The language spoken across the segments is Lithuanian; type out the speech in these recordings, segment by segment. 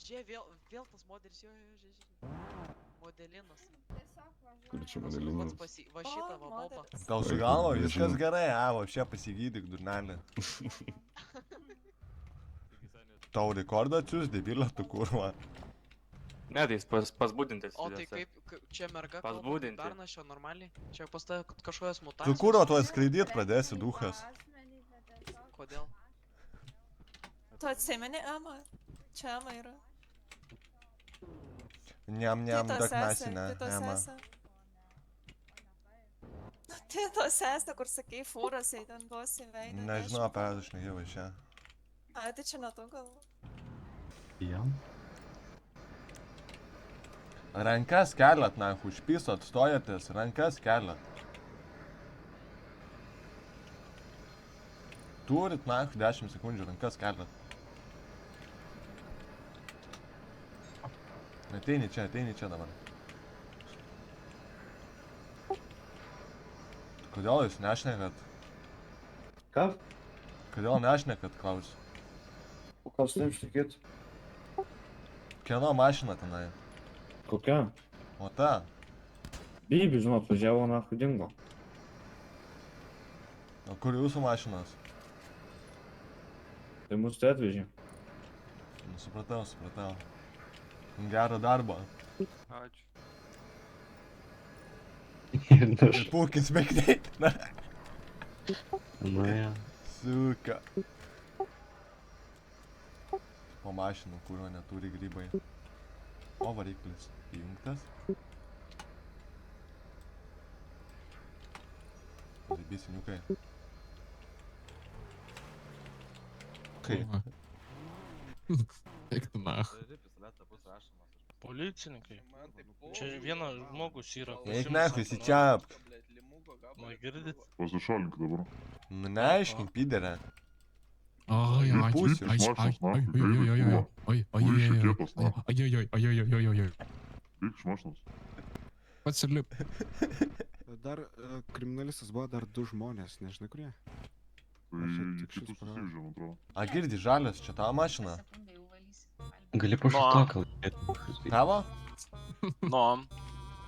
Žiūrėk, vėl tas modelis, jo, žiūrėk. Modelinas. Kur čia Pats modelinas? va šitą va bobą. Tau su galva viskas gerai, čia pasigydyk durnelį. Tau rekordą atsiūs, debilą, tu kurva. Ne, tai jis pasbūdintis. O tai kaip, čia merga kalba, Pasbūdinti. pernešio normaliai? Čia pas tave kažkokios Tu mutacijos? kurva tuo skraidyt pradėsi, duchas. Kodėl? Tu atsimeni Emą? Čia Ema yra. Niam, dak nasinę, Ema. Tito sesė, kur sakei, fūrose ten duosi veidą. Nežinau, apie ką aš negiau iš čia. A, tai čia netu gal. Jam. Rankas keliat, na, užpisot, stojatės, rankas keliat. Turit, na, 10 sekundžių, rankas keliat. Ateini čia dabar. Kodėl jūs nešnekat? Ką? Kodėl nešnekat, klausiu? O ką su tavim šnekėt? Kieno mašina tenai? Kokia? O ta? Bibi, žinot, važiavo nahui dingo. O kur jūsų mašinos? Tai mūsų tai atvežė. Nu, supratau. Gerą darbą. Ačiū. Ir pūkis begneit. Na, ja. Suka. Po mašinų, kurio neturi grybai. O variklis įjungtas. Zibysiniukai. Kaip? Eik tu nach. Policininkai. Čia vienas žmogus yra. Eik nahui, įsičiapk. Nu, girdit? Pasišalink dabar. Nu neaiškink, piderė. Oi, Pusė Eik iš mašinos. Pats ir lip. Dar kriminalistas buvo dar 2 žmonės, nežinai kurie. Tai tik šis kitus parašė. susižė, man atrodo. A girdi, žalias, čia tavo mašina? Gali pašutą kalbėti. Tavo? Nu,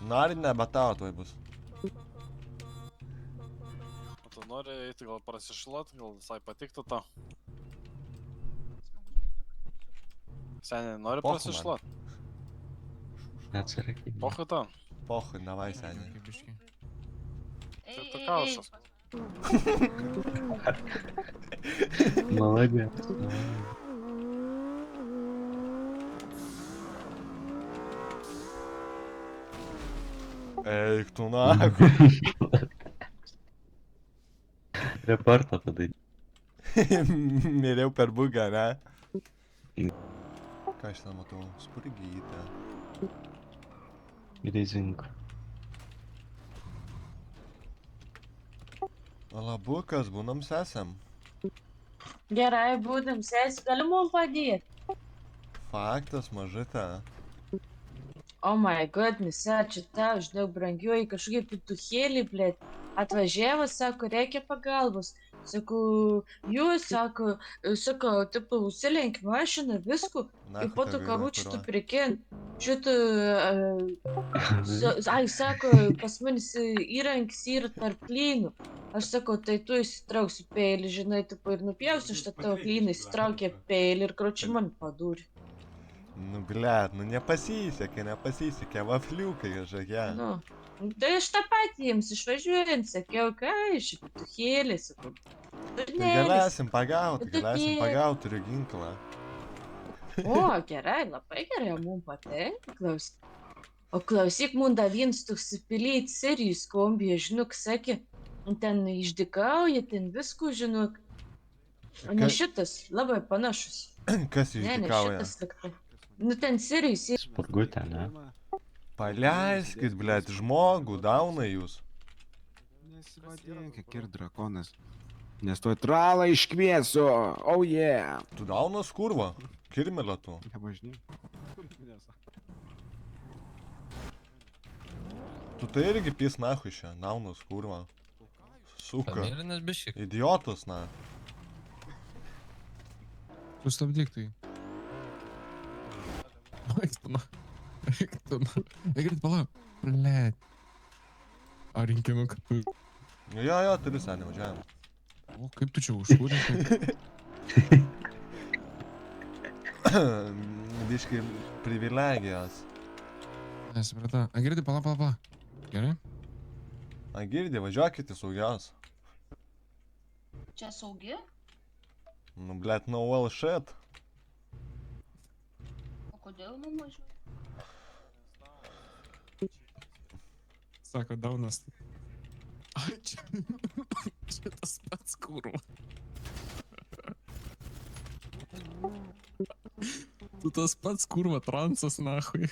Nu ar ne, bet tavo tuoj bus. o tu nori eiti gal prasišluot, gal visai patiktų tau. Seniai, nori Pochu man. prasišluot? Neatsarėkiai. Pochu tau. Pohui, davai seniai. Kaip biški. Tai tu kaušas. Maladės. Eik tu nahui. Reportą padaryti. Miriau per bugą, ne? Ką aš ten matau? Spurgytę. Greizinko. Labukas, būnam sesam. Gerai, būdam sėsi, gali mum padėti. Faktas, mažytė. Oh my goodness, ačiū tau, žinau, brangioji, kažkokie pituchėliai, blėt. Atvažiavo, sako, reikia pagalbos. Sako, jūs, sako, tipo, užsilenk mašiną, visko. Ir po to karučių prikint. Šitą, ai, sako, pas manis įrankis yra tarp klynų. Aš sakau, tai tu įsitrauksi peilį, žinai, tipo, ir nupjausi šitą tavo klyną, įsitraukė peilį ir kročiai man padūrė. Nu, blėt, nu nepasisekė, vafliukai kažkokie. Nu, tai aš tą patį jiems išvažiuojant, sakiau, ką, šitą tuchėlį, sakau. Tai galėsim pagauti, turiu ginklą. O, gerai, labai gerai, mums patinka, klausyk. O klausyk, mums da vienas toks pilyt serijus kombija, žinok, sakė, ten išdikauja, ten visko, žinok. O ne šitas, labai panašus. Kas Ne, ne išdikauja? šitas liktai. Nu, ten serijus. Spurgutė, ne? Paleiskit, blėt, žmogų, dauna jūs. Nesivadink, ir drakonas. Nes tuoj tralą iškviesiu, oh yeah. Tu daunas kurva, kirmelą tu. Nevažinė. Tu tai irgi pys nahui čia, daunas kurva. Suka. Pamėlynas biški. Idiotas, na. Sustabdyk tai. Eik tu na. Eik tu na. Eik greit, palauk. Blet. A rinkinuką tu. Jo, turiu senį, važiuojam. O, kaip tu čia užkūrinkai? Biškai privilegijos. Nesupratau. A girdai, pala. Gerai? A girdai, važiuokite saugios. Čia saugi? Nu, blet, no well shit. O kodėl mum važiuoja? Sako, daunas. Ai, čia tas pats kurva. Tu tas pats kurva transas, nahui.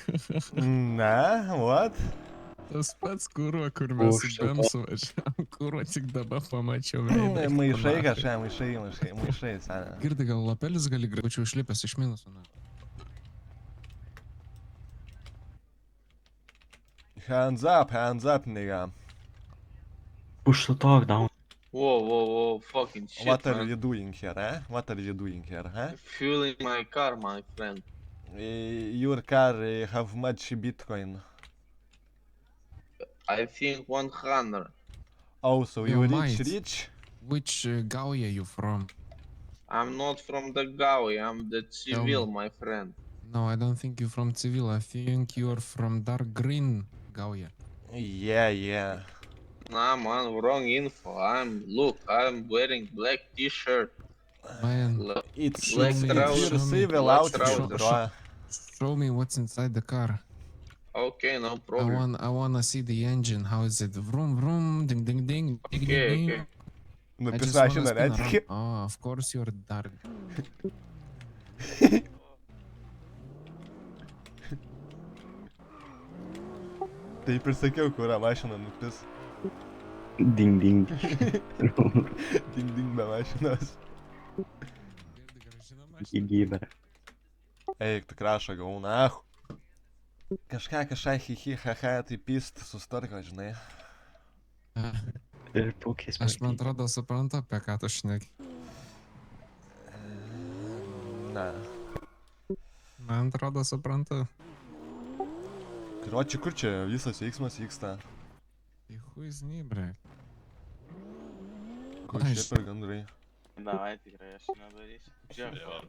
Ne, what? Tas pats kurva, kur mes su Bemsu važiavam. Kurva tik dabar pamačiau veidą. Maišai kažką, maišai, senė. Girdai, gal lapelis gali greičiau išlipęs iš minuso, na. Hands up, nigga. Push the talk down. Whoa, fucking shit, What are man. you doing here, eh? What are you doing here, huh? Fueling my car, my friend. Your car have much Bitcoin. I think 100. Oh, so Yo, you mate. rich? Which Gauja you from? I'm not from the Gaui, I'm the civil, my friend. No, I don't think you're from Civil. I think you're from dark green Gauja. Yeah. Nah, man, wrong info. I'm wearing black t-shirt. Man, It's Black your trousers, civil black outfit, trousers. bro. show me what's inside the car. Okay, no problem. I wanna see the engine. How is it? Vroom vroom, ding ding ding, ding ding ding. Okay. Nu, I just pisaši wanna spin norėti. around. Oh, of course you're dark. Taip ir sakiau, kurą mašiną nupis. Ding ding. Ding be mašinos. Į gyvę. Eik, tu krašą gavau, nahu. Kažką hihi haha, tai pist sustarko, žinai. Ir pūkės. Aš man atrodo suprantu, apie ką tu šneki. Ne. Man atrodo suprantu. Karoči, kur čia visas veiksmas vyksta? Tai huizni, bre. Kur Ai, šiaip ir gandrai? Давай, tikrai aš nedarysiu. Žiūrėk.